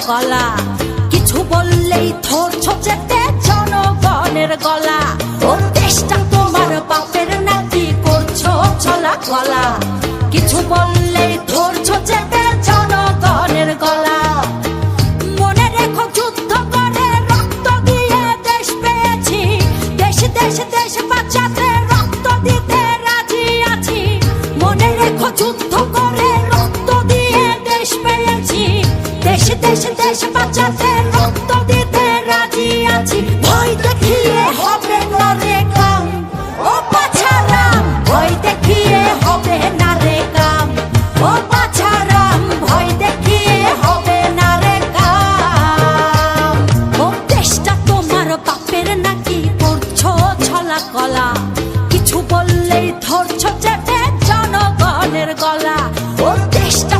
কলা। কিছু বললেই ধরছ চেপে জনগণের গলা। ও দেশটা তোমার বাপের নাকি করছো ছলা কলা। কিছু বললেই ধরছ চেপে জনগণের গলা। মনে রেখো যুদ্ধ করে রক্ত দিয়ে দেশ পেয়েছি। দেশ দেশ দেশ বাঁচাতে রক্ত দিতে রাজি আছি। মনে রেখো যুদ্ধ করে রক্ত দিয়ে দেশ পেয়েছি। দেশ দেশ দেশ বাঁচাতে রক্ত দিতে রাজি আছি। ভয় দেখিয়ে হবে না রে কাম, ও বাছারাম। ভয় দেখিয়ে হবে না রে কাম, ও বাছারাম। ভয় দেখিয়ে হবে না রে কাম। ও দেশটা তোমার বাপের নাকি করছো ছলা কলা। কিছু বললেই ধরছো চেপে জনগণের গলা। ও দেশটা